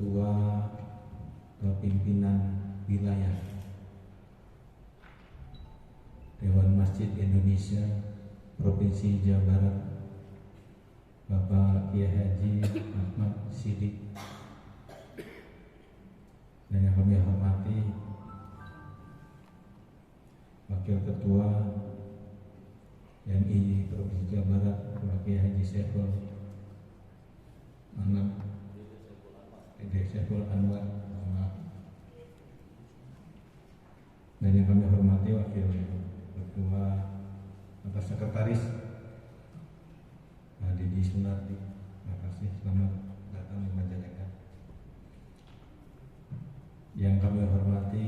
Ketua Pimpinan Wilayah Dewan Masjid Indonesia Provinsi Jawa Barat, Bapak Kiai Haji Ahmad Siddiq, dan yang kami hormati Wakil Ketua MI Provinsi Jawa Barat, Bapak Kiai Haji Saiful Anwar, dan yang kami hormati Wakil Ketua atau Sekretaris Didi Sunardi. Terima kasih, selamat datang di Majalengka. Yang kami hormati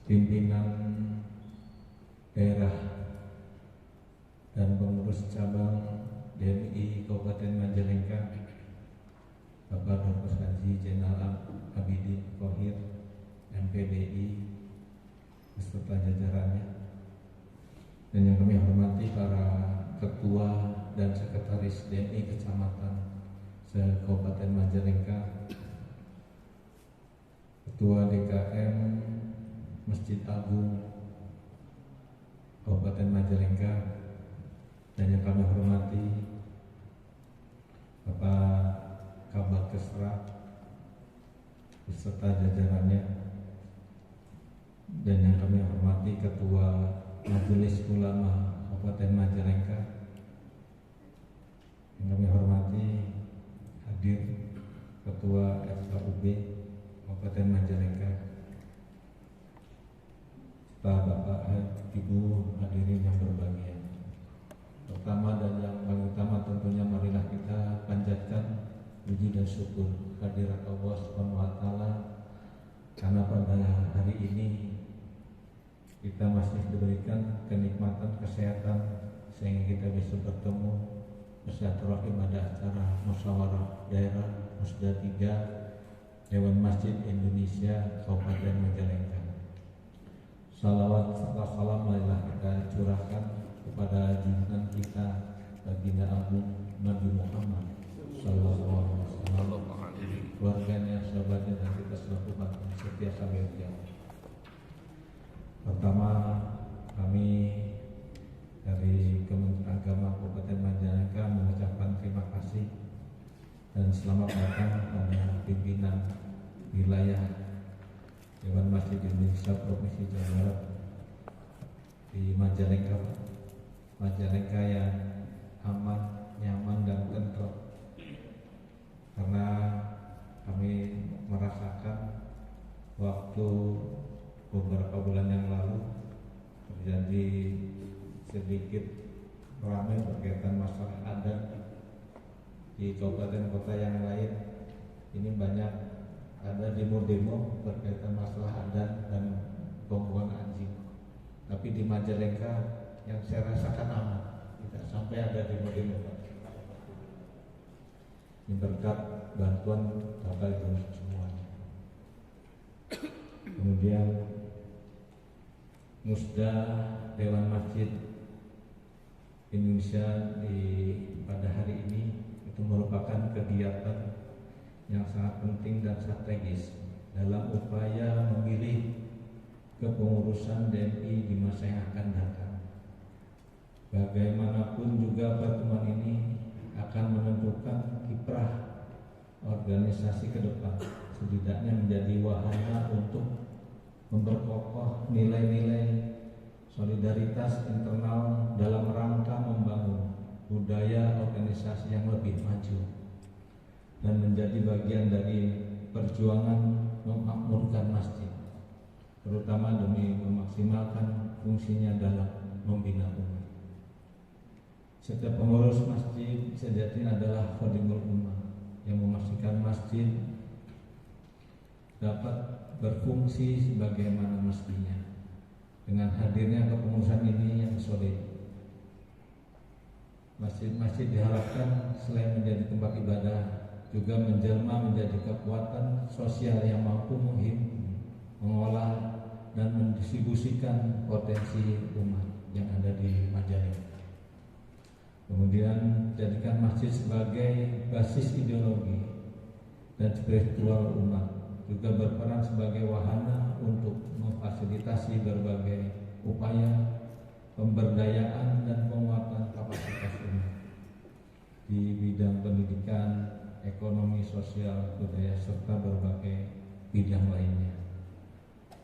pimpinan daerah dan pengurus cabang DMI Kabupaten Majalengka, Bapak Dr. Haji Zainal Abidin Thohir, MPDI beserta jajarannya, dan yang kami hormati para ketua dan sekretaris DMI kecamatan se-Kabupaten Majalengka, Ketua DKM Masjid Agung Kabupaten Majalengka, dan yang kami hormati Bapak Kabak Kesra beserta jajarannya, dan yang kami hormati Ketua Majelis Ulama Kabupaten Majalengka, yang kami hormati hadir Ketua FKUB Kabupaten Majalengka, Bapak Ibu hadirin yang berbahagia. Pertama dan yang paling utama tentunya marilah kita panjatkan puji dan syukur kehadirat Allah Subhanahu wa taala, karena pada hari ini kita masih diberikan kenikmatan kesehatan sehingga kita bisa bertemu bersilaturahim pada acara musyawarah daerah Musda 3 Dewan Masjid Indonesia Kabupaten Majalengka. Salawat serta salam marilah kita curahkan kepada junjungan kita baginda agung Nabi Muhammad Sallallahu Alaihi Wasallam, keluarganya, sahabatnya, dan kita selaku umat setia sampai kiamat. Pertama, kami dari Kementerian Agama Kabupaten Majalengka mengucapkan terima kasih dan selamat datang pada pimpinan wilayah Dewan Masjid Indonesia Provinsi Jawa Barat di Majalengka yang aman, nyaman, dan tentram, karena kami merasakan waktu beberapa bulan yang lalu terjadi sedikit ramai berkaitan masalah adat di kabupaten kota yang lain. Ini banyak ada demo-demo berkaitan masalah adat dan pembuangan anjing, tapi di Majalengka yang saya rasakan aman, tidak sampai ada demo-demo. Ini berkat bantuan Bapak Ibu semuanya. Kemudian Musda Dewan Masjid Indonesia pada hari ini itu merupakan kegiatan yang sangat penting dan strategis dalam upaya memilih kepengurusan DMI di masa yang akan datang. Bagaimanapun juga pertemuan ini akan menentukan kiprah organisasi ke depan, setidaknya menjadi wahana untuk memperkokoh nilai-nilai solidaritas internal dalam rangka membangun budaya organisasi yang lebih maju dan menjadi bagian dari perjuangan memakmurkan masjid, terutama demi memaksimalkan fungsinya dalam membina umat. Setiap pengurus masjid sejatinya adalah khadimul ummah yang memastikan masjid dapat berfungsi sebagaimana mestinya. Dengan hadirnya kepengurusan ini yang solid, masjid-masjid diharapkan selain menjadi tempat ibadah juga menjelma menjadi kekuatan sosial yang mampu mengolah dan mendistribusikan potensi umat yang ada di Majalengka. Kemudian jadikan masjid masjid sebagai basis ideologi dan spiritual umat, juga berperan sebagai wahana untuk memfasilitasi berbagai upaya pemberdayaan dan penguatan kapasitas umat di bidang pendidikan, ekonomi, sosial, budaya, serta berbagai bidang lainnya.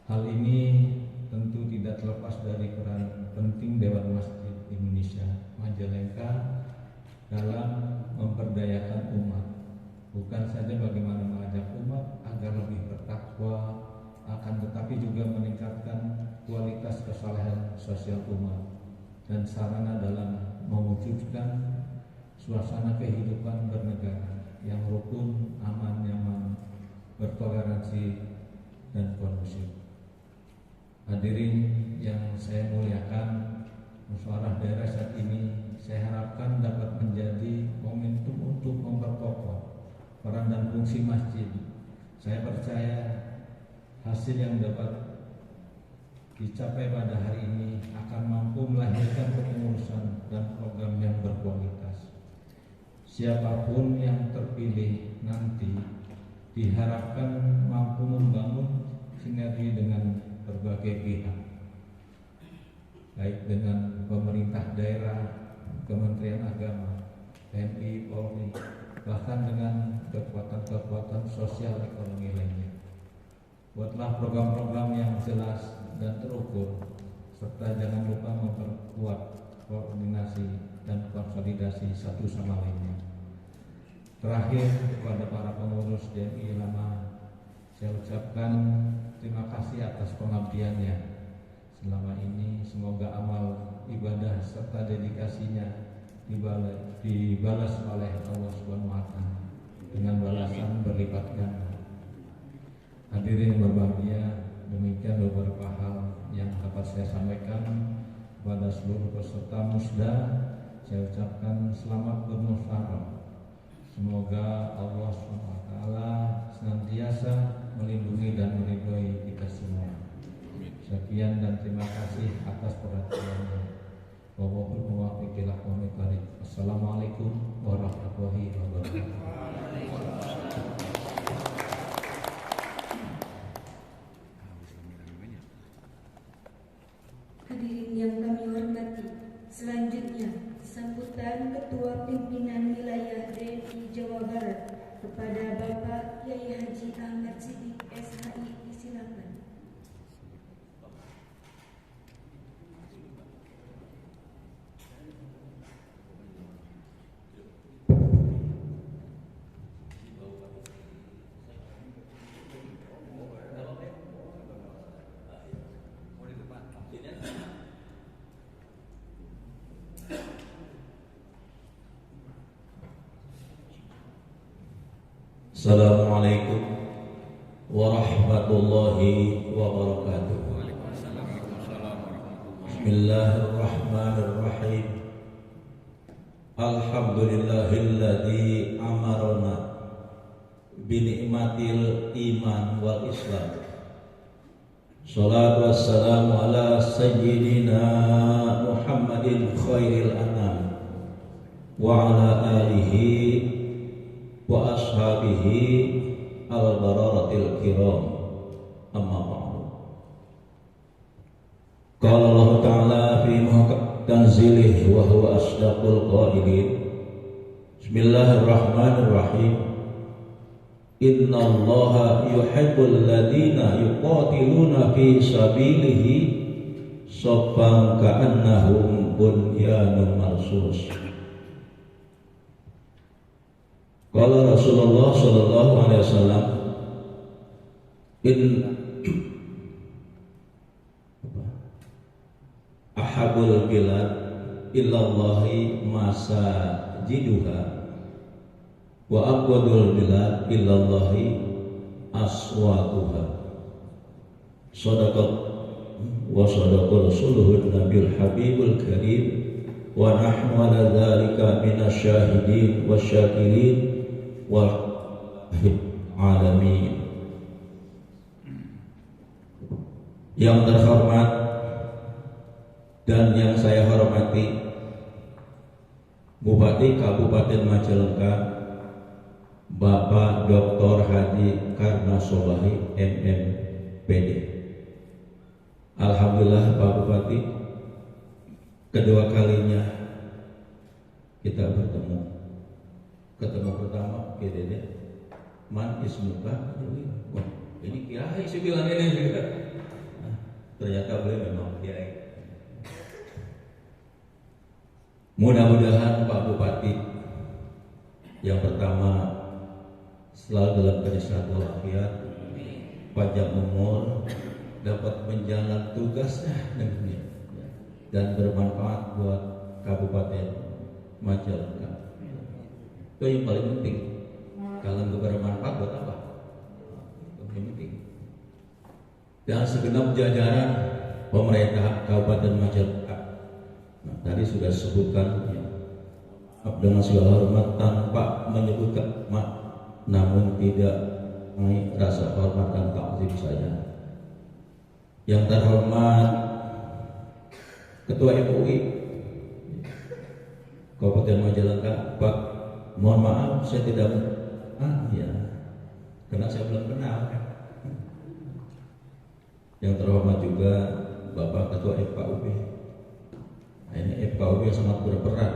Hal ini tentu tidak terlepas dari peran penting Dewan Masjid Indonesia Majalengka dalam memberdayakan umat, bukan saja bagaimana mengajak umat agar lebih bertakwa, akan tetapi juga meningkatkan kualitas kesalehan sosial umat dan sarana dalam mewujudkan suasana kehidupan bernegara yang rukun, aman, nyaman, bertoleransi, dan kondusif. Hadirin yang saya muliakan, musyawarah daerah saat ini saya harapkan dapat menjadi momentum untuk memperkokoh peran dan fungsi masjid. Saya percaya hasil yang dapat dicapai pada hari ini akan mampu melahirkan kepengurusan dan program yang berkualitas. Siapapun yang terpilih nanti diharapkan mampu membangun sinergi dengan berbagai pihak, baik dengan pemerintah daerah, Kementerian Agama, TNI, Polri, bahkan dengan kekuatan-kekuatan sosial ekonomi lainnya. Buatlah program-program yang jelas dan terukur, serta jangan lupa memperkuat koordinasi dan konsolidasi satu sama lainnya. Terakhir, kepada para pengurus DMI Lama, saya ucapkan terima kasih atas pengabdiannya selama ini. Semoga amal ibadah serta dedikasinya dibalas oleh Allah SWT dengan balasan berlipat ganda. Hadirin berbahagia, demikian beberapa hal yang dapat saya sampaikan kepada seluruh peserta musda. Saya ucapkan selamat bermusyawarah. Semoga Allah SWT senantiasa melindungi dan meridhoi kita semua. Sekian dan terima kasih atas perhatiannya. Wallahul muwaffiq ila aqwamit thoriq. Assalamualaikum warahmatullahi wabarakatuh. Hadirin yang kami hormati, selanjutnya sambutan Ketua Pimpinan Wilayah DMI Jawa Barat kepada Bapak Kiai Haji Ahmad Siddiq SHI, disilakan. Assalamualaikum warahmatullahi wabarakatuh. Bismillahirrahmanirrahim. Alhamdulillahilladzi amarna binikmatil iman wal islam. Salatu wassalamu ala sayyidina Muhammadin khairil anam wa ala alihi wa ashabihi al-bararatil kiram, amma ba'du. Qala Allah Ta'ala fi muhkam tanzilih wa huwa asdaqul qailin. Bismillahirrahmanirrahim. Inna Allaha yuhibbul ladina yuqatiluna fi sabilihi saffan ka'annahum bunyanun marsus. Qala Rasulullah sallallahu alaihi wasallam, in ahabul bilad illallahi masajiduha wa aqwadul bilad illallahi aswaquha. Sadaqat wa sadaqa rasuluhun nabiyul habibul karim wa nahnu ala dhalika minasyahidin wasyakirin wal alamin. Yang terhormat dan yang saya hormati Bupati Kabupaten Majalengka Bapak Dr. Haji Karnasolahi MMPD. Alhamdulillah Pak Bupati, kedua kalinya kita bertemu. Ketemu pertama kira-kira man ismuka, wah ini kiai sih bilang ini juga. Nah, ternyata beliau memang kiai. Mudah-mudahan Pak Bupati yang pertama selalu dalam keadaan walafiat, panjang umur, dapat menjalankan tugasnya dan bermanfaat buat Kabupaten Majalengka. Itu yang paling penting. Kalau nggak bermanfaat buat apa? Itu yang penting. Dan segenap jajaran pemerintah Kabupaten Majalengka. Nah, tadi sudah disebutkan ya, dengan segala hormat tanpa menyebutkan namun tidak rasa hormat dan takzim saja. Yang terhormat Ketua MUI Kabupaten Majalengka, Pak, mohon maaf saya tidak ya, karena saya belum kenal. Yang terhormat juga Bapak Ketua FKUB. Nah, ini FKUB sangat berperan.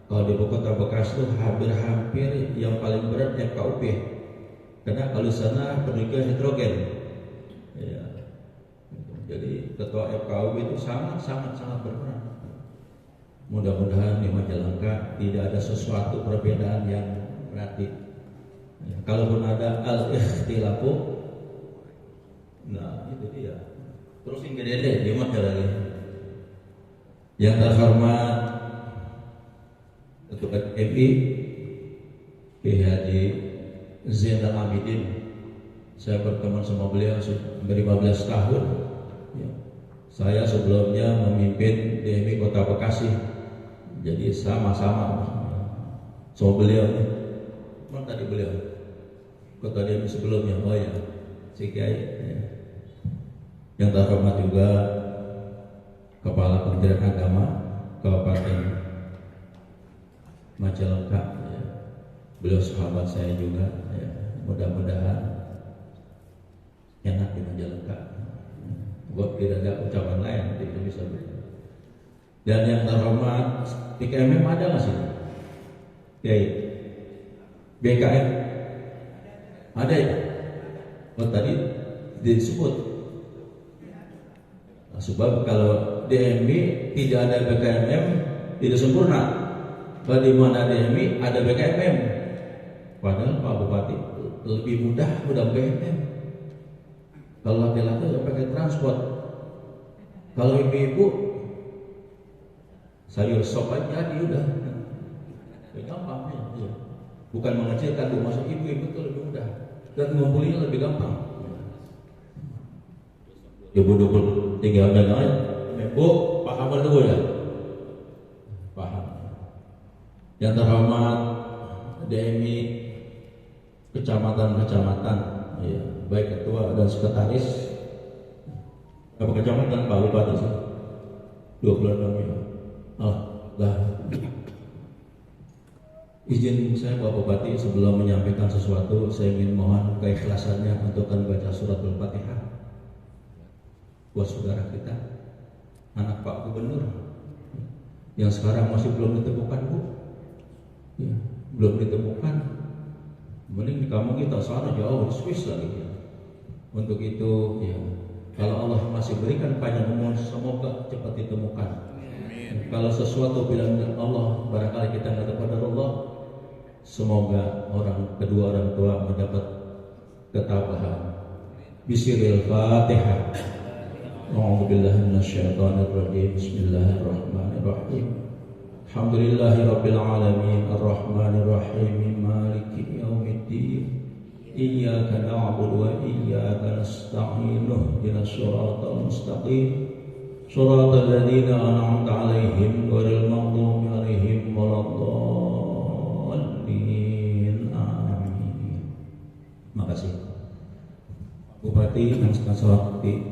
Kalau di Kota Bekasi itu hampir yang paling berat FKUB, karena kalau sana penelitian hidrogen. Ya. Jadi Ketua FKUB itu sangat berperan. Mudah-mudahan di Majalengka tidak ada sesuatu perbedaan yang berarti. Ya, kalaupun ada al-ikhtilafu, nah itu dia. Terus yang gede di Majalengka. Yang terhormat Ketua MI Kiai Haji Zainal Abidin, saya berteman sama beliau sudah 15 tahun. Ya. Saya sebelumnya memimpin DMI Kota Bekasi, jadi sama-sama sama beliau. Mana tadi beliau? Kota DMI sebelumnya, oh ya, si Kiai. Ya. Yang terhormat juga Kepala Kementerian Agama Kabupaten Majalengka, ya. Beliau sahabat saya juga, ya. Mudah-mudahan enak di Majalengka. Buat tidak ada ucapan lain tidak bisa. Dan yang terhormat BKMM ada nggak sih? Kiai BKM ada ya? Oh tadi disebut. Nah, sebab kalau DMI tidak ada BKMM tidak sempurna. Di mana DMI ada BKMM. Padahal Pak Bupati lebih mudah BKMM. Kalau laki-laki udah pakai transport. Kalau ibu-ibu sayur sop aja jadi udah. Gampang ya. Bukan mengecilkan tuh, masuk ibu-ibu itu lebih mudah dan ngumpulinya lebih gampang. Ibu-ibu tinggal dagang, Bu, paham betul ya? Paham. Yang terhormat DMI kecamatan-kecamatan, ya, baik ketua dan sekretaris. Apa kecamatan Pak Bupati sih? 26 ya. Izin saya Pak Bupati, sebelum menyampaikan sesuatu, saya ingin mohon keikhlasannya untuk membaca surat Al-Fatihah buat saudara kita, anak Pak Gubernur yang sekarang masih belum ditemukan, Bu. Ya, belum ditemukan. Mending di kampung kita sana jauh di Swiss lagi. Ya. Untuk itu, ya, kalau Allah masih berikan panjang umur, semoga cepat ditemukan. Amin. Kalau sesuatu bilang Allah, barangkali kita nggak dapat dari Allah, semoga kedua orang tua mendapat ketabahan. Bismillahirrahmanirrahim. A'udzubillahi minasyaitonirrajim. Bismillahirrahmanirrahim. Alhamdulillahirabbil alamin arrahmanirrahim maliki yaumiddin. Iyyaka na'budu wa iyyaka nasta'in. Ihdinas siratal mustaqim. Shiratal ladzina an'amta 'alaihim ghairil maghdubi 'alaihim waladdallin. Amin. Makasih. Bupati yang saya hormati,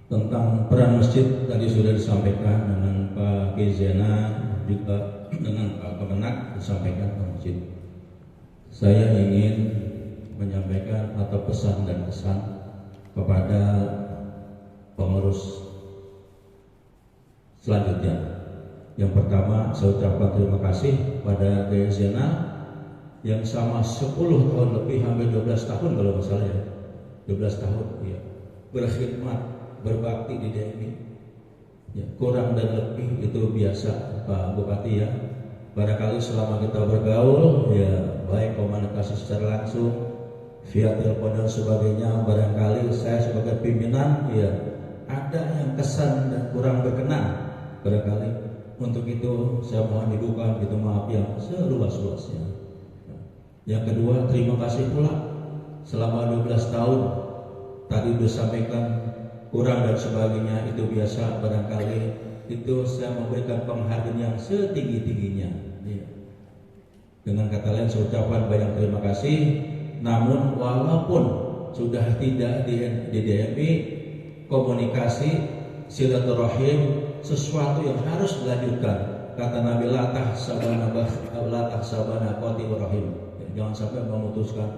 tentang peran masjid tadi sudah disampaikan dengan Pak Pak Kizena juga dengan Pak Kemenak disampaikan ke masjid. Saya ingin menyampaikan atau pesan dan kesan kepada pengurus selanjutnya. Yang pertama, saya ucapkan terima kasih pada Kizena yang sama 10 tahun lebih, hampir 12 tahun kalau nggak salah ya, 12 tahun ya, berkhidmat, berbakti di DMI ya, kurang dan lebih itu biasa Pak Bupati ya. Barangkali selama kita bergaul ya, baik komunikasi secara langsung via telepon dan sebagainya, barangkali saya sebagai pimpinan ya ada yang kesan dan kurang berkenan barangkali. Untuk itu saya mohon dibuka gitu, maaf yang seluas-luasnya. Yang kedua, terima kasih pula selama 12 tahun tadi disampaikan kurang dan sebagainya itu biasa, barangkali itu saya memberikan penghargaan yang setinggi-tingginya ya. Dengan kata lain saya ucapkan banyak terima kasih. Namun walaupun sudah tidak di DMI, komunikasi silaturahim sesuatu yang harus dilanjutkan. Kata Nabi, latah sabana qati rahim. Jangan sampai memutuskan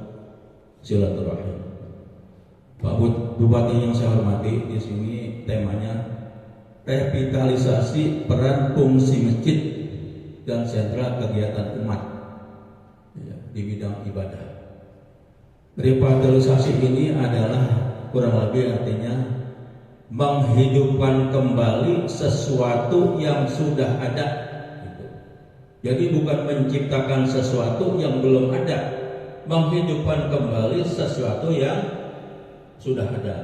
silaturahim. Pak Bupati yang saya hormati, di sini temanya revitalisasi peran fungsi masjid dan sentra kegiatan umat ya, di bidang ibadah. Revitalisasi ini adalah kurang lebih artinya menghidupkan kembali sesuatu yang sudah ada. Jadi bukan menciptakan sesuatu yang belum ada, menghidupkan kembali sesuatu yang sudah ada.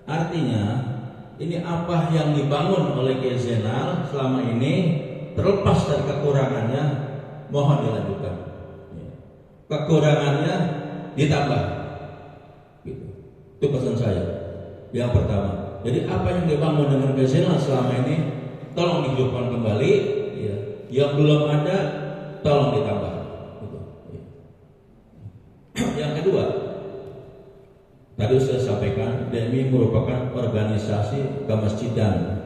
Artinya ini apa yang dibangun oleh Kizena selama ini, terlepas dari kekurangannya, mohon dilanjutkan. Kekurangannya ditambah. Gitu. Itu pesan saya. Yang pertama. Jadi apa yang dibangun dengan Kizena selama ini, tolong dihidupkan kembali. Ya. Yang belum ada, tolong ditambah. Gitu. Yang kedua, tadi saya sampaikan, DMI merupakan organisasi kemasjidan.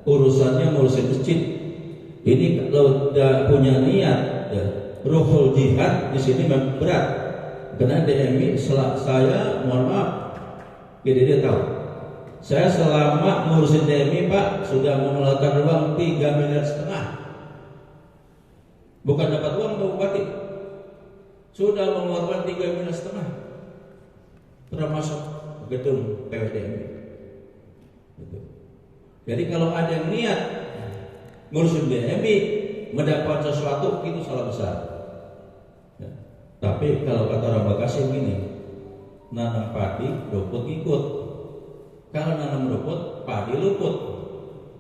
Urusannya ngurusin masjid. Ini kalau udah punya niat, ya, ruhul jihad di sini memang berat. Karena DMI, saya mohon maaf, dia tahu. Saya selama ngurusin DMI Pak sudah mengeluarkan uang 3,5 miliar. Bukan dapat uang Pak Bupati, sudah mengeluarkan 3,5 miliar. Termasuk gedung PWDMI. Gitu. Jadi kalau ada yang niat ngurusin DMI mendapat sesuatu, itu salah besar. Ya. Tapi kalau kata orang Bekasi begini, nanam padi, rumput ikut. Kalau nanam rumput, padi luput.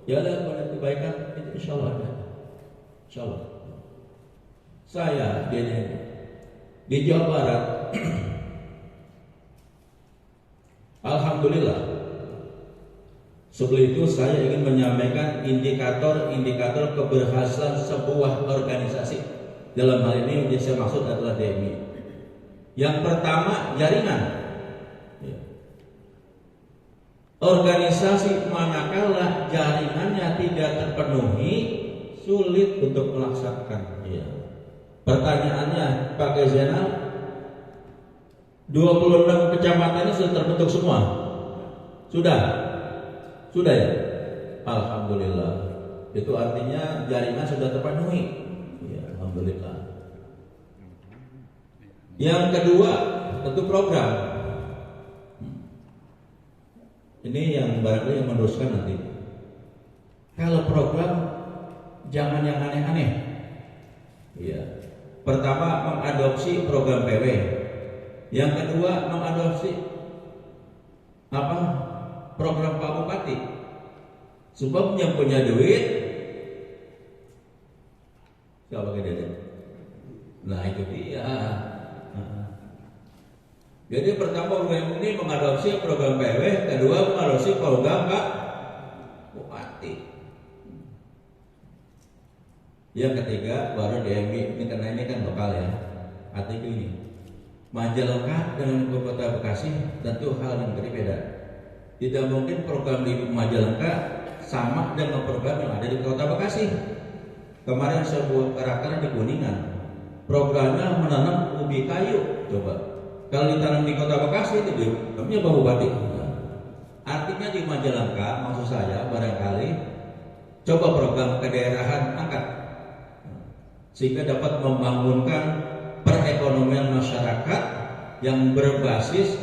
Ya ada pada kebaikan itu insya Allah ada. Insya Allah. Saya di Jawa Barat. Alhamdulillah. Sebelum itu saya ingin menyampaikan indikator keberhasilan sebuah organisasi. Dalam hal ini yang saya maksud adalah DMI. Yang pertama, jaringan. Organisasi manakala jaringannya tidak terpenuhi, sulit untuk melaksanakan. Pertanyaannya, Pak Kizena, 26 kecamatan ini sudah terbentuk semua? Sudah ya? Alhamdulillah. Itu artinya jaringan sudah terpenuhi. Ya, alhamdulillah. Yang kedua, tentu program. Ini yang barangkali yang meneruskan nanti. Kalau program jangan yang aneh-aneh. Ya. Pertama, mengadopsi program PW. Yang kedua, mengadopsi program Pak Bupati. Sebab yang punya duit siapa dia? Nah itu dia. Jadi pertama program ini mengadopsi program PW, kedua mengadopsi program Pak Bupati. Yang ketiga baru DMI, ini karena ini kan lokal ya. Artinya ini Majalengka dengan Kota Bekasi tentu hal yang berbeda. Tidak mungkin program di Majalengka sama dengan program yang ada di Kota Bekasi. Kemarin saya buat karakter di Kuningan, programnya menanam ubi kayu. Coba kalau ditanam di Kota Bekasi itu namanya bau batik. Artinya di Majalengka, maksud saya barangkali coba program kedaerahan angkat, sehingga dapat membangunkan perekonomian masyarakat yang berbasis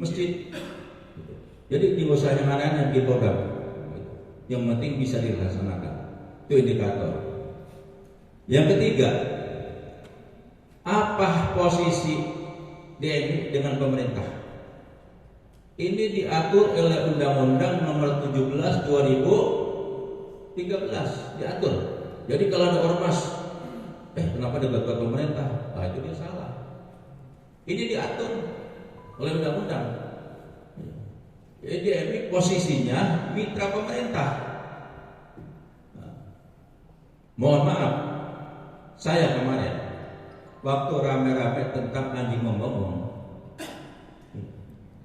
masjid. Jadi di usahanya mana di program, yang penting bisa dilaksanakan. Itu indikator. Yang ketiga, apa posisi DMI dengan pemerintah? Ini diatur oleh Undang-Undang Nomor 17 2013 diatur. Jadi kalau ada ormas, kenapa debat pemerintah? Itu dia salah. Ini diatur oleh undang-undang. Jadi posisinya mitra pemerintah. Mohon maaf, saya kemarin waktu rame-rame tentang anjing menggonggong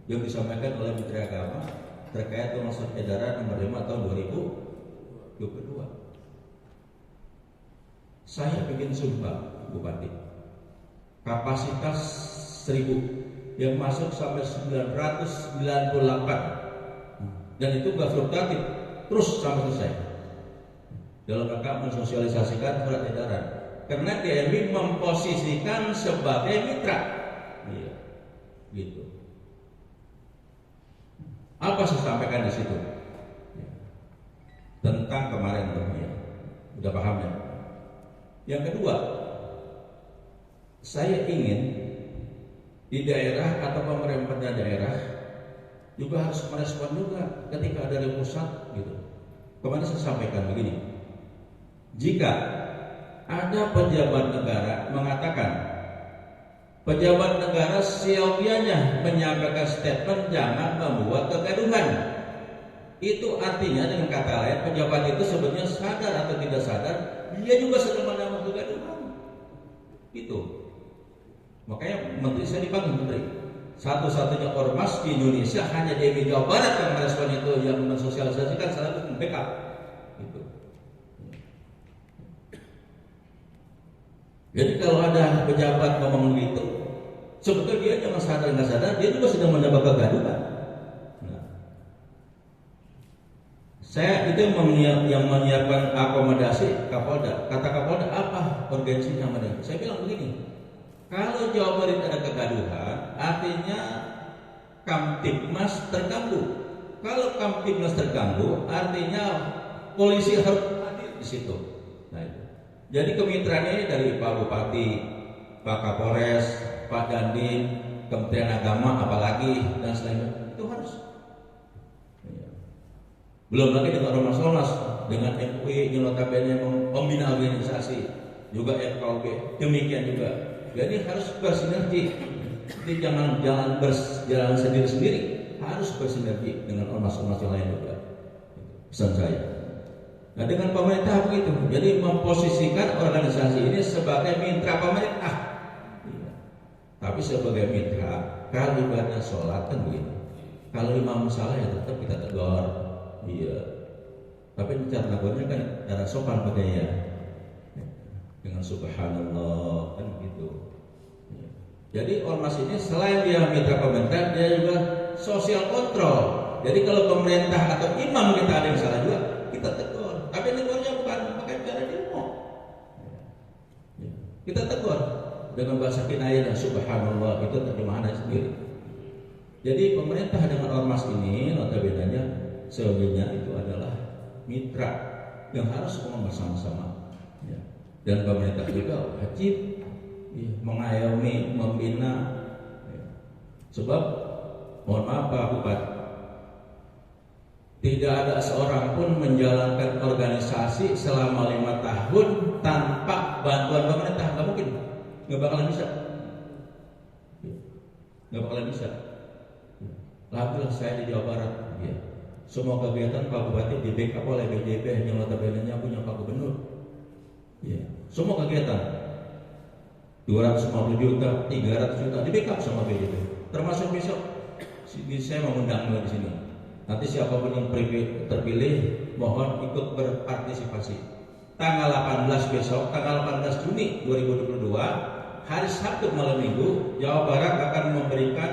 yang disampaikan oleh Menteri Agama terkait dengan surat edaran nomor 5 tahun 2022. Saya bikin sumpah Bupati, kapasitas 1000 yang masuk sampai 998 dan itu gak fluktuatif terus sampai selesai dalam rangka mensosialisasikan surat edaran karena DMI memposisikan sebagai mitra. Iya, gitu. Apa saya sampaikan di situ tentang kemarin ya, udah paham ya. Yang kedua, saya ingin di daerah atau pemerintah daerah juga harus merespon juga ketika ada dari pusat gitu. Kemarin saya sampaikan begini, jika ada pejabat negara mengatakan pejabat negara siogianya menyampaikan statement jangan membuat kegaduhan, itu artinya dengan kata lain pejabat itu sebetulnya sadar atau tidak sadar dia juga sedang menambah kegaduhan. Itu makanya menteri saya dipanggil menteri. Satu-satunya ormas di Indonesia hanya di Jawa Barat yang merespon itu, yang mensosialisasikan salah satu backup. Gitu. Jadi kalau ada pejabat ngomong gitu, sebetulnya dia jangan sadar nggak sadar dia juga sedang menambah kegaduhan. Nah, saya itu yang menyiapkan akomodasi Kapolda. Kata Kapolda apa urgensinya mereka? Saya bilang begini. Kalau Jawa Barat ada kegaduhan, artinya Kamtibmas terganggu. Kalau Kamtibmas terganggu, artinya polisi harus hadir di situ. Nah, itu. Jadi kemitraan ini dari Pak Bupati, Pak Kapolres, Pak Dandim, Kementerian Agama, apalagi dan selain itu harus. Belum lagi dengan ormas-ormas, dengan MUI, yang notabene pembina organisasi, juga FKUB, demikian juga. Jadi harus bersinergi. Jadi jangan berjalan sendiri-sendiri, harus bersinergi dengan ormas-ormas yang lain juga. Pesan saya. Nah dengan pemerintah begitu, jadi memposisikan organisasi ini sebagai mitra pemerintah. Tapi sebagai mitra, kalau ibadah sholat kan begini. Kalau imam salah ya tetap kita tegur. Iya. Tapi cara negornya kan cara sopan pakainya. Dengan subhanallah kan gitu. Jadi ormas ini selain dia mitra pemerintah, dia juga sosial kontrol. Jadi kalau pemerintah atau imam kita ada yang salah juga, kita tegur. Tapi negornya bukan pakai cara demo. Kita tegur dengan bahasa kinayah dan subhanallah, itu terjemahan sendiri. Jadi pemerintah dengan ormas ini notabene sebenarnya itu adalah mitra yang harus ngomong bersama-sama. Dan pemerintah juga wajib mengayomi, membina. Sebab mohon maaf Pak Bupati, tidak ada seorang pun menjalankan organisasi selama 5 tahun tanpa bantuan pemerintah. Nggak mungkin, nggak bakalan bisa. Nggak bakalan bisa. Alhamdulillah saya di Jawa Barat. Semua kegiatan Pak Bupati di backup oleh BJP yang notabene punya Pak Gubernur. Semua kegiatan 250 juta, 300 juta di backup sama BJP. Termasuk besok saya mengundang di sini Nanti siapapun yang terpilih mohon ikut berpartisipasi. Tanggal 18 besok, tanggal 18 Juni 2022, hari Sabtu malam Minggu, Jawa Barat akan memberikan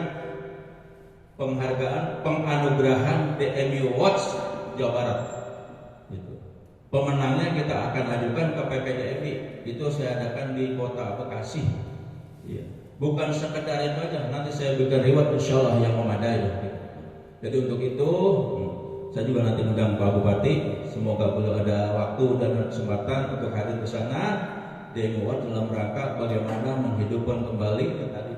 penghargaan penganugerahan DMI Awards Jawa Barat. Gitu. Pemenangnya kita akan ajukan ke PPDMI. Itu saya adakan di Kota Bekasi. Ya. Bukan sekedar itu aja, nanti saya berikan reward insya Allah yang memadai. Jadi untuk itu saya juga nanti undang Pak Bupati. Semoga beliau ada waktu dan kesempatan untuk hadir ke sana DMI Award dalam rangka bagaimana menghidupkan kembali yang tadi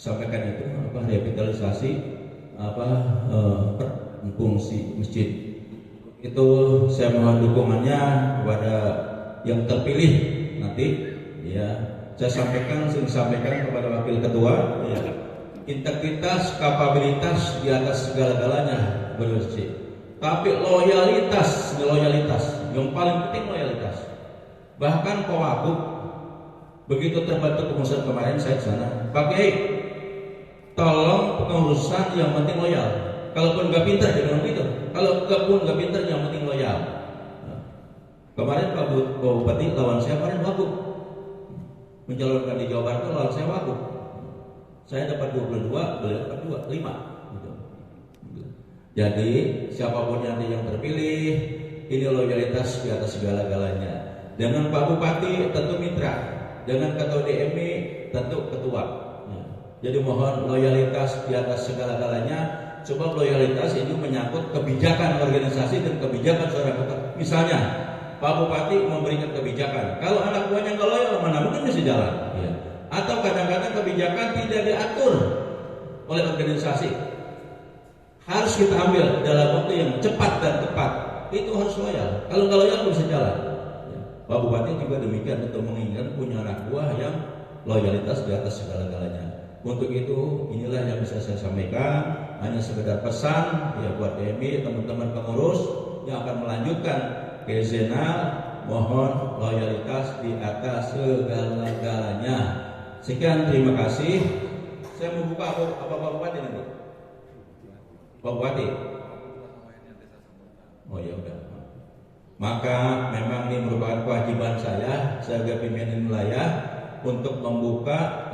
sampaikan itu revitalisasi fungsi masjid. Itu saya mohon dukungannya kepada yang terpilih nanti. Ya, saya sampaikan kepada wakil ketua. Ya, integritas, kapabilitas di atas segala-galanya berwajib. Tapi loyalitas, yang paling penting loyalitas. Bahkan Pak Wagub begitu terbentuk pengurusan kemarin saya di sana, Pak Kiai, tolong pengurusan yang penting loyal. Kalaupun nggak pintar jangan gitu. Kalaupun nggak pintar yang penting loyal. Kemarin Pak Bupati lawan saya kemarin Wagub, mencalonkan di Jawa Barat lawan saya Wagub. Saya dapat 22, beliau dapat 5. Jadi siapapun nanti yang terpilih, ini loyalitas di atas segala-galanya. Dengan Pak Bupati tentu mitra, dengan Ketua DMI tentu ketua. Jadi mohon loyalitas di atas segala-galanya. Sebab loyalitas itu menyangkut kebijakan organisasi dan kebijakan seorang ketua. Misalnya Pak Bupati memberikan kebijakan, kalau anak buahnya nggak loyal, mana mungkin bisa jalan. Ya. Atau kadang-kadang kebijakan tidak diatur oleh organisasi, harus kita ambil dalam waktu yang cepat dan tepat. Itu harus loyal. Kalau nggak loyal bisa jalan. Ya. Pak Bupati juga demikian untuk menginginkan punya anak buah yang loyalitas di atas segala-galanya. Untuk itu inilah yang bisa saya sampaikan. Hanya sekedar pesan ya buat DMI, teman-teman pengurus yang akan melanjutkan ke Zainal, mohon loyalitas di atas segala-galanya. Sekian, terima kasih. Saya mau buka apa Pak Bupati nanti? Pak Bupati. Oh ya udah. Maka memang ini merupakan kewajiban saya sebagai pimpinan wilayah untuk membuka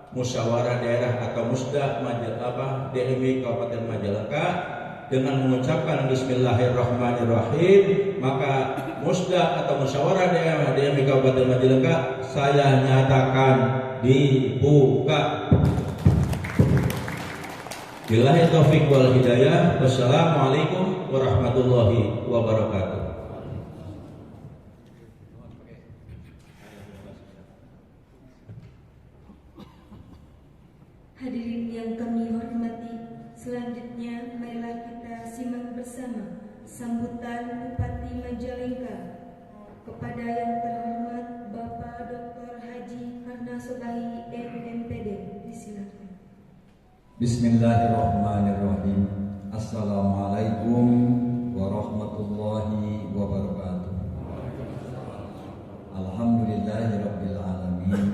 musyawarah daerah atau musda DMI Kabupaten Majalengka dengan mengucapkan Bismillahirrahmanirrahim. Maka musda atau musyawarah daerah DMI Kabupaten Majalengka saya nyatakan dibuka. Billahi taufiq wal hidayah. Wassalamualaikum warahmatullahi wabarakatuh. Hadirin yang kami hormati, selanjutnya marilah kita simak bersama sambutan Bupati Majalengka kepada yang terhormat Bapak Dr. Haji Karna Sobahi MMPD. Disilakan. Bismillahirrahmanirrahim. Assalamualaikum warahmatullahi wabarakatuh. Alhamdulillahirabbil alamin.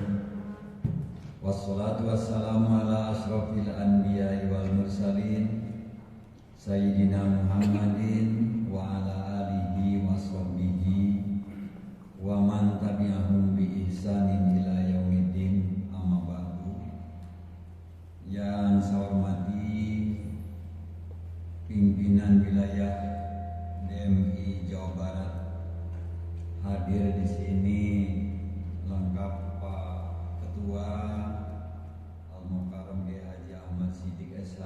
Wassalatu wassalamu ala asrofil anbiya'i wal mursalin Sayyidina Muhammadin wa ala alihi wa sahbihi wa man tabi'ahum bi ihsanin ila yaumiddin, amma ba'du. Yang saya hormati pimpinan wilayah DMI Jawa Barat, hadir di sini lengkap Pak Ketua Al-Mukarram Haji Ahmad Siddiq SH,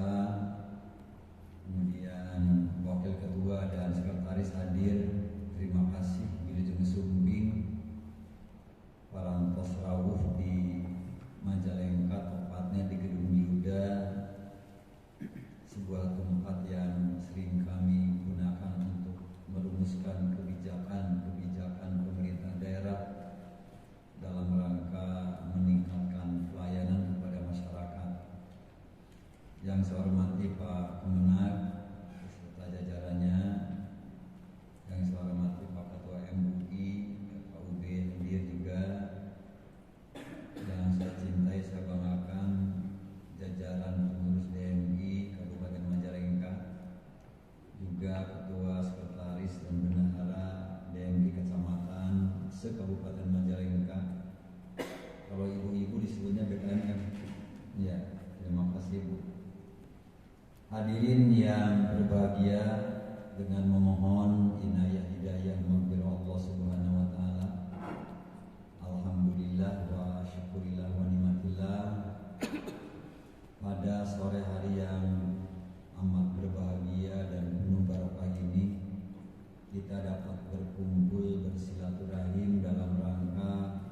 kemudian Wakil Ketua dan Sekretaris hadir. Terima kasih Wilujeng Sumbing, Parantos Rawuh di Majalengka, tepatnya di Gedung Yuda, sebuah tempat yang sering kami gunakan untuk merumuskan kebijakan pemerintah daerah dengan memohon inayah hidayah maghfirah Allah Subhanahu wa taala. Alhamdulillah wa syukurillah wa nikmatillah. Pada sore hari yang amat berbahagia dan penuh barokah ini, kita dapat berkumpul bersilaturahim dalam rangka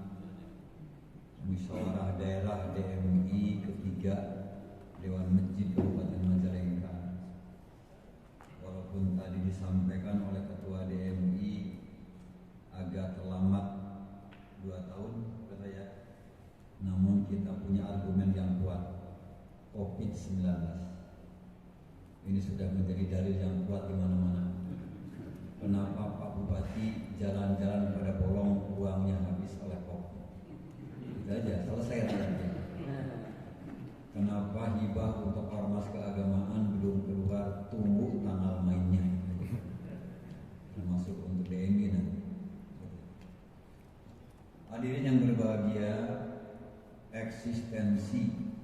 musyawarah daerah DMI ketiga Dewan Masjid Kabupaten Majalengka. Walaupun tadi disampaikan oleh Ketua DMI agak terlambat 2 tahun kata ya, namun kita punya argumen yang kuat. COVID-19 ini sudah menjadi dalil yang kuat di mana-mana. Kenapa Pak Bupati jalan-jalan pada bolong uangnya habis oleh COVID? Itu aja, selesai rakyatnya. Kenapa hibah untuk ormas keagamaan belum keluar, tunggu tanggal mainnya, termasuk untuk DMI nanti. Hadirin yang berbahagia, eksistensi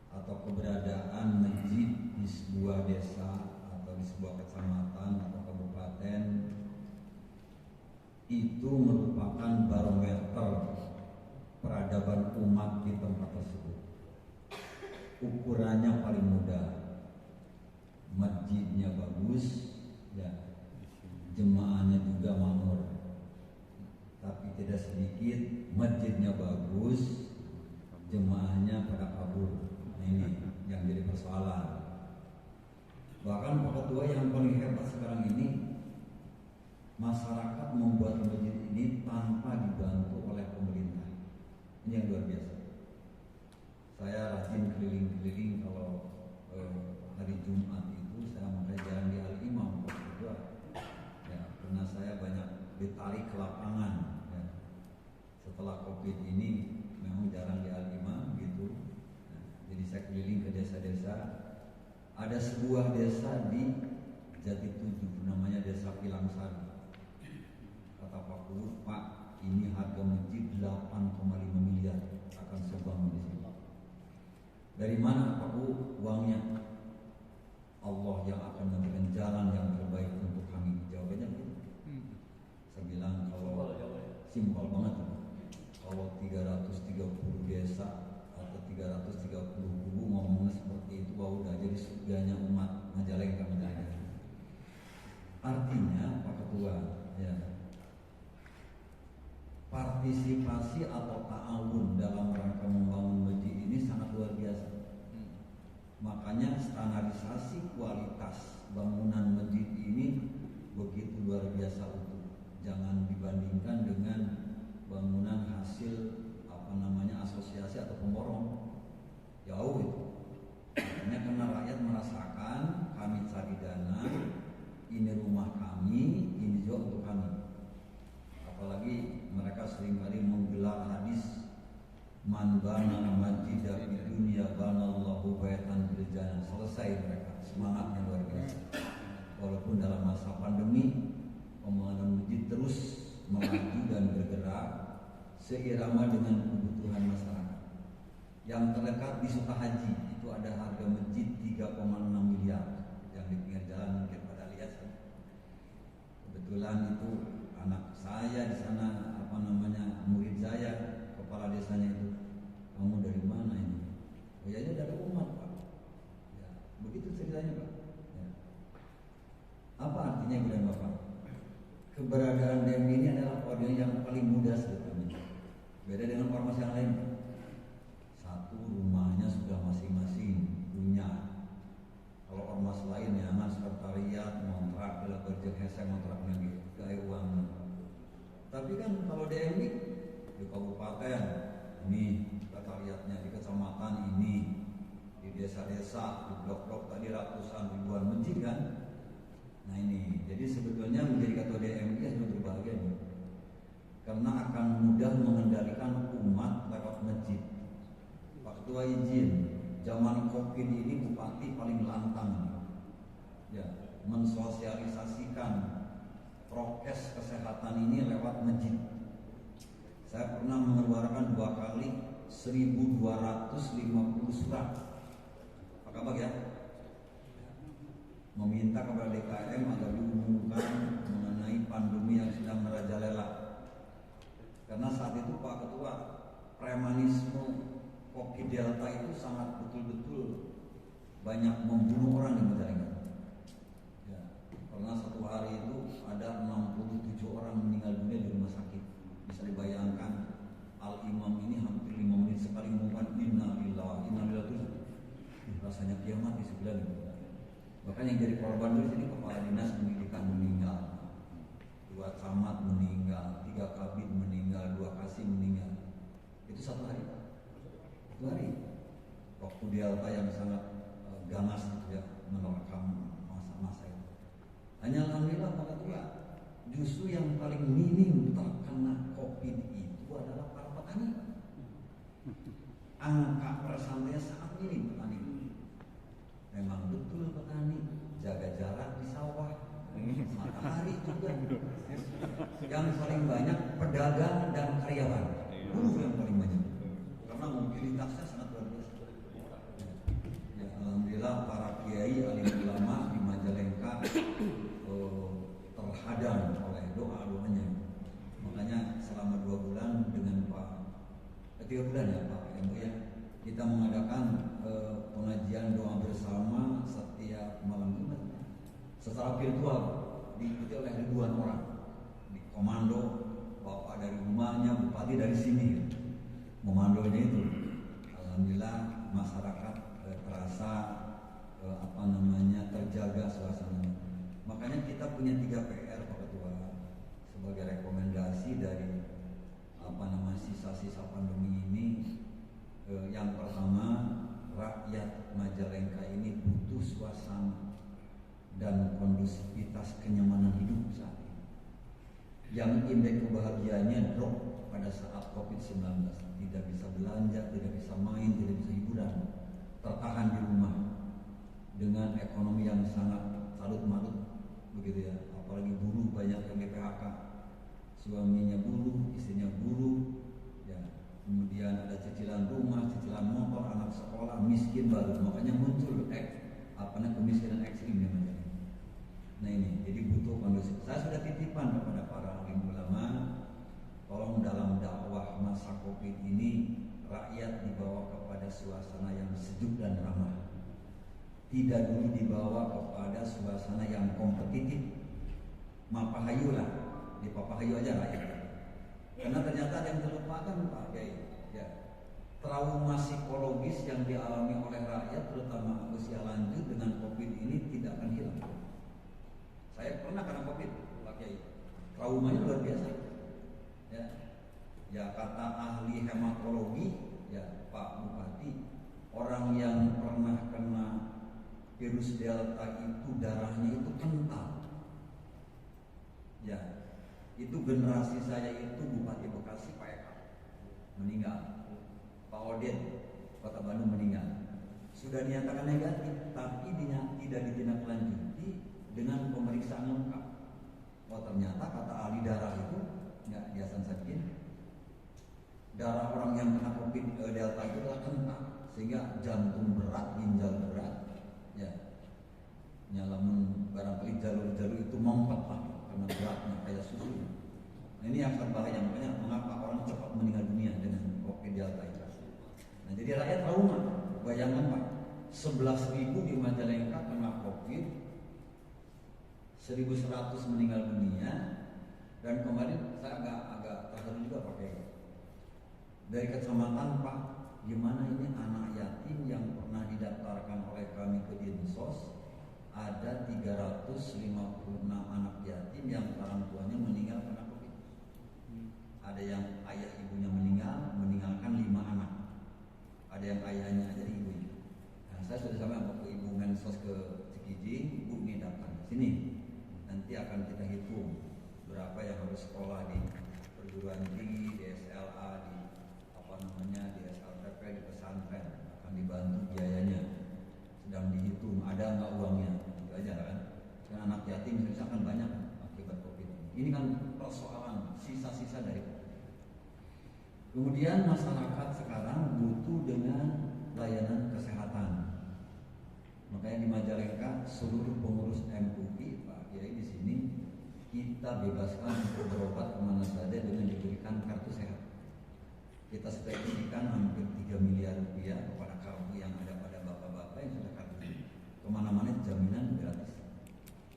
atau keberadaan masjid di sebuah desa atau di sebuah kecamatan atau kabupaten itu merupakan barometer peradaban umat di tempat tersebut. Ukurannya paling mudah, masjidnya bagus, ya, jemaahnya juga makmur. Tapi tidak sedikit masjidnya bagus, jemaahnya pada kabur. Nah, ini yang jadi persoalan. Bahkan Pak Ketua yang paling hebat sekarang ini, masyarakat membuat masjid ini tanpa dibantu oleh pemerintah. Ini yang luar biasa. Saya rajin keliling-keliling kalau hari Jumat itu saya mulai jalan di Al-Imam Pak Ketua. Ya, karena saya banyak ditarik ke lapangan. Ya. Setelah COVID ini memang jarang di Al-Imam gitu. Nah, jadi saya keliling ke desa-desa. Ada sebuah desa di Jatitujuh, namanya Desa Pilangsari. Kata Pak Guru, Pak, ini harga masjid 8,5 miliar akan saya bangun di sini. Dari mana Pak Guru uangnya? Allah yang akan memberikan jalan yang terbaik untuk kami. Jawabannya begitu. Saya bilang kalau simpel banget, kalau 330 desa atau 330 kubu ngomongnya seperti itu, wah udah jadi surganya umat Majalengka. Artinya Pak Ketua, ya, partisipasi atau ta'awun dalam rangka membangun masjid ini sangat luar biasa. Makanya standarisasi kualitas bangunan masjid ini begitu luar biasa utuh. Jangan dibandingkan dengan bangunan hasil asosiasi atau pemborong. Jauh itu. Makanya karena rakyat merasakan kami cari dana, ini rumah kami, ini juga untuk kami. Apalagi mereka seringkali menggelar hadis man bana masjidah di dunia banallahu baitan fil jannah. Selesai mereka, semangatnya luar biasa. Walaupun dalam masa pandemi pembangunan masjid terus melaju dan bergerak seirama dengan kebutuhan masyarakat. Yang terdekat di Sukahaji itu ada harga masjid 3,6 miliar yang di pinggir jalan, mungkin pada lihat. Kebetulan itu anak saya di sana, murid saya, kepala desanya itu, kamu dari mana ini? Oh ya, dari umat Pak. Ya, begitu ceritanya Pak. Ya. Apa artinya bilang Bapak? Keberadaan DMI ini adalah organ yang paling mudah sebetulnya. Beda dengan ormas yang lain. Satu, rumahnya sudah masing-masing punya. Kalau ormas lain ya, sekretariat, kontrak, bila kerja hesek kontrak lagi, gaya uang. Tapi kan kalau DMI di kabupaten ini sekretariatnya, di kecamatan ini, di desa-desa, di blok-blok tadi ratusan ribuan masjid kan. Nah ini, jadi sebetulnya menjadi ketua DMI harus berbahagia nih. Karena akan mudah mengendalikan umat lewat masjid. Pak Ketua izin, zaman COVID ini bupati paling lantang ya, mensosialisasikan prokes kesehatan ini lewat masjid. Saya pernah mengeluarkan 2 kali 1.250 surat. Pak Kabak ya, meminta kepada DKM agar diumumkan mengenai pandemi yang sedang merajalela. Karena saat itu Pak Ketua, premanisme COVID Delta itu sangat betul-betul banyak membunuh orang di Majalengka. Ya, pernah satu hari itu ada 67 orang meninggal dunia di rumah sakit. Bisa dibayangkan, Al-Imam ini hampir 5 menit sekali mengumumkan innalillahi inna ilaihi raji'un. Rasanya kiamat di sebelah itu. Bahkan yang jadi korban dari sini kepala dinas pendidikan meninggal, 2 camat meninggal, 3 kabid meninggal, 2 kasih meninggal. Itu satu hari Pak. Satu hari. Waktu Delta yang sangat ganas gitu ya, menerkam masa-masa itu. Hanya alhamdulillah Pak Ketua, justru yang paling minim terkena COVID itu adalah para petani. Angka persentase sangat minim petani. Memang betul petani jaga jarak di sawah, matahari juga. Yang paling banyak pedagang dan karyawan, buruh yang paling banyak, karena mobilitasnya sangat luar biasa. Ya, alhamdulillah para kiai alim ulama di Majalengka terhadang oleh doa-doanya. Makanya selama 2 bulan dengan 3 bulan ya Pak MU ya, kita mengadakan pengajian doa bersama setiap malam Jumat secara virtual, diikuti oleh ribuan orang di komando, bapak dari rumahnya, bupati dari sini komandonya itu. Alhamdulillah masyarakat terasa terjaga suasananya. Makanya kita punya 3 PR Pak Ketua sebagai rekomendasi dari sisa-sisa pandemi ini. Yang pertama, rakyat Majalengka ini butuh suasana dan kondusivitas kenyamanan hidup saat ini. Yang indeks kebahagiaannya drop pada saat COVID-19, tidak bisa belanja, tidak bisa main, tidak bisa hiburan, tertahan di rumah dengan ekonomi yang sangat salut marut begitu ya. Apalagi buruh banyak yang di-PHK, suaminya buruh, istrinya buruh, ya. Kemudian ada cicilan rumah, cicilan motor, anak sekolah, miskin baru. Makanya muncul kemiskinan ekstrim ya. Nah ini, jadi butuh kondusif. Saya sudah titipan kepada para alim ulama, tolong dalam dakwah masa COVID ini rakyat dibawa kepada suasana yang sejuk dan ramah. Tidak dulu dibawa kepada suasana yang kompetitif. Mapahayu lah, dipapahayu aja rakyat. Karena ternyata ada yang terlupakan Pak Kiai, ya. Trauma psikologis yang dialami oleh rakyat terutama usia lanjut dengan COVID ini tidak akan hilang. Saya pernah kena COVID Pak Kiai, traumanya luar biasa. Ya kata ahli hematologi, ya Pak Bupati, orang yang pernah kena virus Delta itu darahnya itu kental. Ya, itu generasi saya itu Bupati Bekasi Pak Eka meninggal, Pak Oden Kota Bandung meninggal, sudah dinyatakan negatif tapi tidak ditindaklanjuti dengan pemeriksaan lengkap. Oh ternyata kata ahli darah itu nggak biasa saja, darah orang yang kena COVID Delta itu adalah kental sehingga jantung berat, ginjal berat, ya nyalamun barangkali jalur-jalur itu mampet Pak karena beratnya kayak susu. Nah, ini yang sangat bahaya, makanya mengapa orang cepat meninggal dunia dengan COVID Delta itu. Nah jadi rakyat trauma. Bayangkan Pak, 11.000 di Majalengka kena COVID, 1.100 meninggal dunia, dan kemarin saya agak terharu juga pakai dari kecamatan Pak, gimana ini anak yatim yang pernah didaftarkan oleh kami ke Dinsos. Ada 356 anak yatim yang orang tuanya meninggal karena COVID. Ada yang ayah ibunya meninggalkan 5 anak. Ada yang ayahnya aja ibunya. Nah, saya sudah sama ke Ibu Mensos ke Cikijing, Bu ini daftar sini. Nanti akan kita hitung berapa yang harus sekolah di perguruan tinggi, di SLA, di di SLTP, di pesantren, akan dibantu biayanya. Sedang dihitung, ada nggak uangnya? Itu aja kan. Karena anak yatim misalkan banyak akibat COVID. Ini kan persoalan sisa-sisa dari COVID. Kemudian masyarakat sekarang butuh dengan layanan kesehatan. Makanya di Majalengka seluruh pengurus MUI Pak Kiai di sini kita bebaskan untuk berobat kemana saja dengan diberikan kartu sehat. Kita spesifikkan hampir 3 miliar rupiah kepada kartu yang ada pada bapak-bapak yang sudah kartu. Kemana-mana jaminan gratis.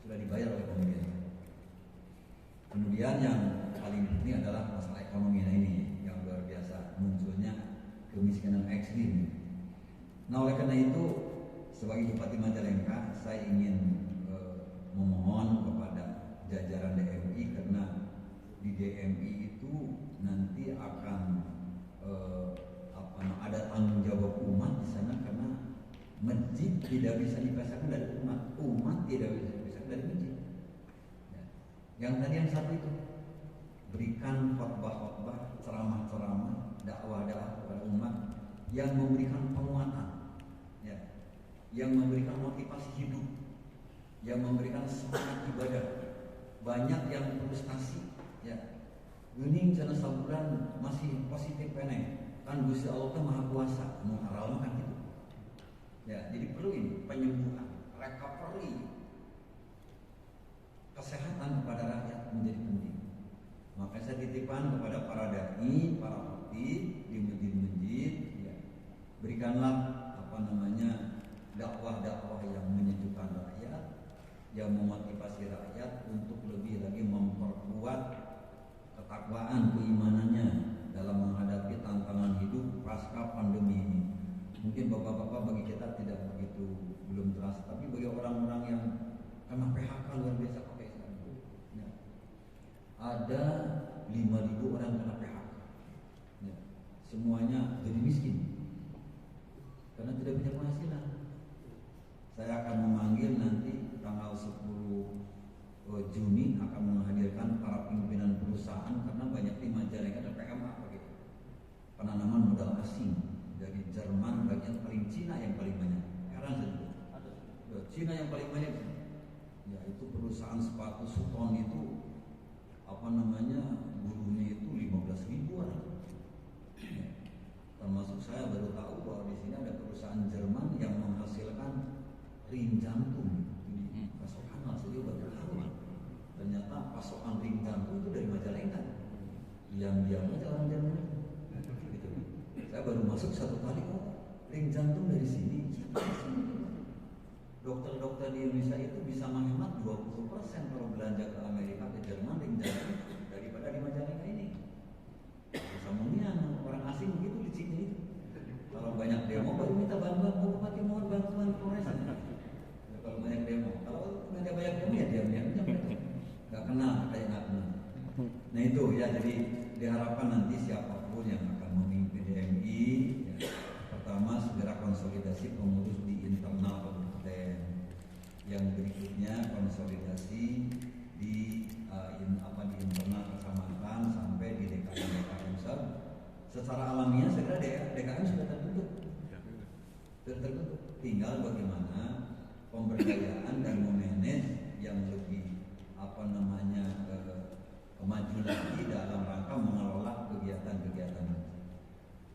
Sudah dibayar oleh pemerintah. Kemudian yang paling penting adalah masalah ekonomi ini yang luar biasa, munculnya kemiskinan ekstrim. Nah oleh karena itu sebagai Bupati Majalengka saya ingin memohon kepada jajaran DMI karena di DMI itu nanti akan ada tanggung jawab umat di sana karena masjid tidak bisa dipisahkan dari umat tidak bisa dipisahkan dari masjid. Ya. Yang tadi yang satu itu berikan khotbah-khotbah, ceramah-ceramah, dakwah-dakwah kepada umat yang memberikan penguatan, ya, yang memberikan motivasi hidup, yang memberikan semangat ibadah. Banyak yang frustasi, ya. Gening sana saburan masih positif peneng. Kan Gusti Allah kan Maha Kuasa, mengharal makan gitu. Ya, jadi perlu ini penyembuhan, recovery, kesehatan kepada rakyat menjadi penting. Maka saya titipkan kepada para dai, para khotib di masjid-masjid, ya, berikanlah dakwah-dakwah yang menyejukkan rakyat, yang memotivasi rakyat untuk lebih lagi memperkuat ketakwaan keimanannya dalam menghadapi tantangan hidup pasca pandemi ini. Mungkin bapak-bapak bagi kita tidak begitu belum terasa, tapi bagi orang-orang yang kena PHK luar biasa pakai sekarang. Ya. Ada 5.000 orang kena PHK. Ya. Semuanya jadi miskin karena tidak punya penghasilan. Saya akan memanggil nanti tanggal 10 Juni akan menghadirkan para pimpinan perusahaan karena banyak di Majalengka ada PMA begitu. Penanaman modal asing dari Jerman bagian paling Cina yang paling banyak. Sekarang saja. Cina yang paling banyak. Ya itu perusahaan sepatu Suton itu buruhnya itu 15.000 orang. Ya. Termasuk saya baru tahu bahwa di sini ada perusahaan Jerman yang menghasilkan ring jantung. Jadi pasokan hasilnya baru tahu. Ternyata pasokan ring jantung itu dari Majalengka. Diam-diam aja orang Jerman. Gitu. Saya baru masuk 1 kali ring jantung dari sini. Dokter-dokter di Indonesia itu bisa menghemat 20% kalau belanja ke Amerika, ke Jerman, ring jantung daripada di Majalengka ini. Kemudian orang asing begitu di sini itu. Kalau banyak demo baru minta bantuan, Bupati mohon bantuan Polres. Kalau banyak demo, kalau nggak banyak demo ya diam-diam aja mereka. Nggak kenal, kayak nggak kenal. Nah itu ya, jadi diharapkan nanti siapapun yang akan memimpin DMI, ya, pertama segera konsolidasi pengurus di internal kabupaten, yang berikutnya konsolidasi di internal kecamatan sampai di DKM. Secara alamiah segera DKM sudah terbentuk, tinggal bagaimana pemberdayaan dan memanage yang lebih maju lagi dalam rangka mengelola kegiatan-kegiatan.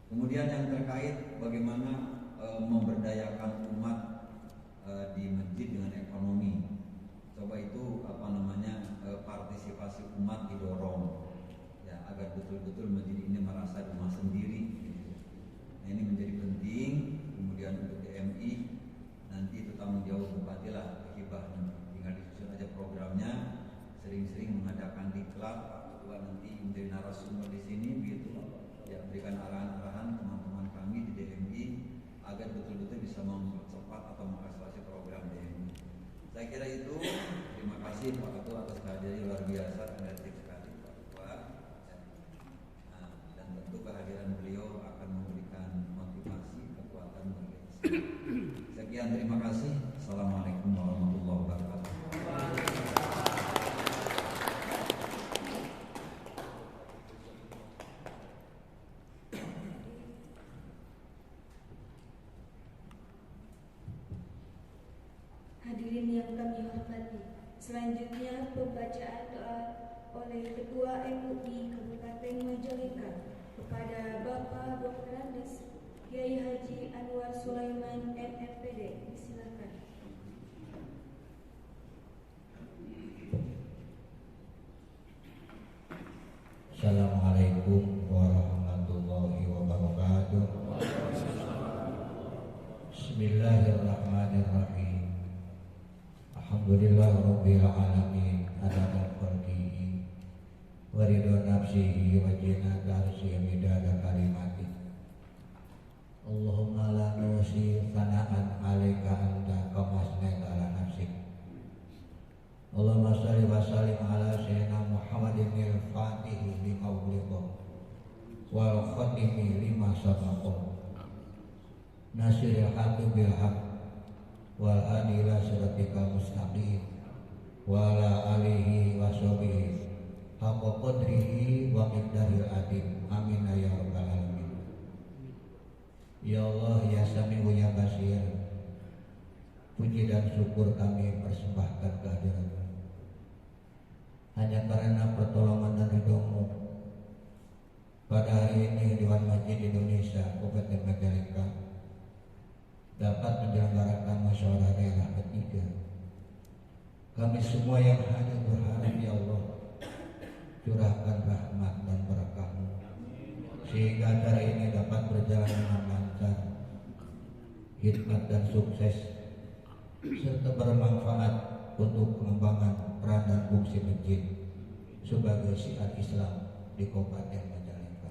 Kemudian yang terkait bagaimana memberdayakan umat di masjid dengan ekonomi. Coba itu partisipasi umat didorong ya agar betul-betul masjid ini merasa rumah sendiri. Gitu. Nah, ini menjadi penting. Kemudian untuk DMI nanti itu tanggung jawab bupati lah, hibah, tinggal disusun aja programnya. Sering-sering mengadakan diklat, Pak Ketua nanti menjadi narasumber di sini, begitu ya, berikan arahan-arahan teman-teman kami di DMI agar betul-betul bisa mempercepat atau mengakselerasi program DMI. Saya kira itu. Terima kasih Pak Ketua atas kehadirannya luar biasa, energi sekali Pak Ketua. Dan tentu kehadiran beliau akan memberikan motivasi, kekuatan bagi kita. Sekian, terima kasih. Assalamualaikum warahmatullahi wabarakatuh. Hadirin yang kami hormati, selanjutnya pembacaan doa oleh Ketua MUI Kabupaten Majalengka kepada Bapak Dr. Andes Kiai Haji Anwar Sulaiman MFPD. Silakan. Assalamualaikum warahmatullahi wabarakatuh. Bismillahirrahmanirrahim. Alhamdulillah rabbil alamin adada khalqihi wa ridha nafsihi wa zinata arsyihi midada kalimati. Allahumma la nusi sana'an 'alaika anta kama asnaita ala nafsik. Allahumma shalli wa sallim ala sayyidina Muhammadin al-Fatih lima ughliqa wal khatimi lima sabaqa nasiril haqqi bil haqq wal hadi ila siratikal mustaqim wa ala alihi wa sahbihi haqqa qadrihi wa miqdaril adim. Amin ya rabbal alamin. Ya Allah, ya Sami'u ya Basir, puji dan syukur kami persembahkan kehadirat-Mu. Hanya karena pertolongan dan ridho-Mu pada hari ini Dewan Masjid Indonesia Kabupaten Majalengka dapat menyelenggarakan musyawarah daerah ketiga. Kami semua yang hadir berharap, ya Allah, curahkan rahmat dan berkah-Mu sehingga acara ini dapat berjalan dengan lancar, hikmat dan sukses, serta bermanfaat untuk pengembangan peran dan fungsi masjid sebagai syiar Islam di Kabupaten Majalengka.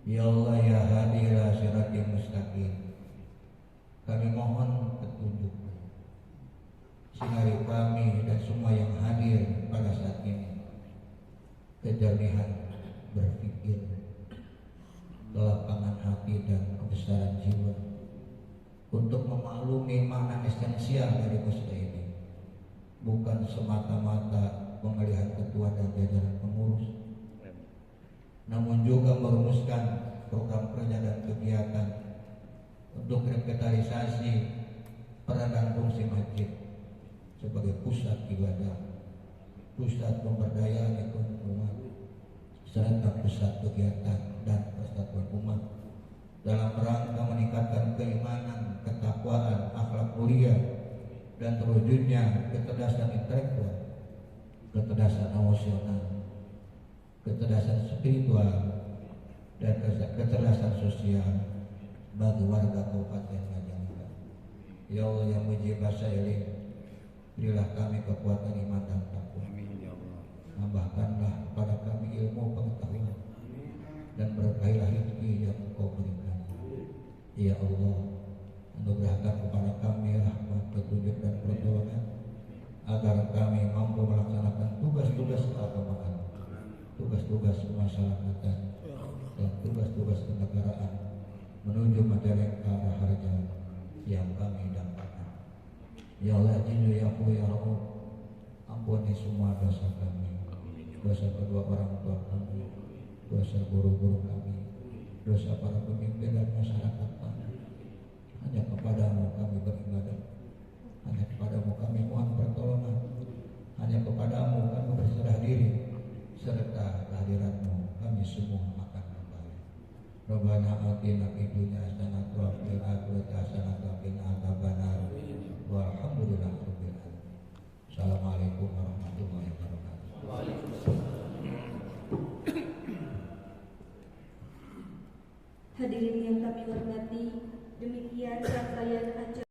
Ya Allah, ya hadi ila siratil mustaqim, kami mohon petunjuk sehingga kami dan semua yang hadir pada saat ini kejernihan berpikir, kelapangan hati dan kebesaran jiwa untuk memaklumi makna esensial dari musyawarah ini, bukan semata-mata pemilihan ketua dan jajaran pengurus, namun juga merumuskan program kerja dan kegiatan untuk revitalisasi peran dan fungsi masjid sebagai pusat ibadah, pusat pemberdayaan ekonomi umat, serta pusat kegiatan dan persatuan umat dalam rangka meningkatkan keimanan, ketakwaan, akhlak mulia, dan terwujudnya kecerdasan intelektual, kecerdasan emosional, kecerdasan spiritual, dan kecerdasan sosial bagi warga Kabupaten Majalengka. Ya Allah yang mujib sya'irin, berilah kami kekuatan iman dan takwa. Tambahkanlah kepada kami ilmu pengetahuan dan berkahilah rezeki yang Engkau berikan. Ya Allah, anugerahkan kepada kami rahmat, petunjuk dan pertolongan agar kami mampu melaksanakan tugas-tugas keagamaan, tugas-tugas kemasyarakatan, dan tugas-tugas kenegaraan menuju Majalengka Raharja yang kami dapatkan. Ya Allah, Jizu ya Fu ya Rabb, ampuni semua dosa kami, dosa kedua orang tua kami, dosa guru-guru kami, dosa para pemimpin dan masyarakat kami. Hanya kepadamu kami beribadah, hanya kepadamu kami mohon pertolongan, hanya kepadamu kami berserah diri, serta kehadiratmu kami semua akan kembali. Rabbana atina fid dunya hasanah wa fil akhirati hasanah wa qina adzabannar. Walhamdulillahirabbil alamin. Assalamualaikum warahmatullahi wabarakatuh. Hadirin yang kami hormati, demikian rangkaian acara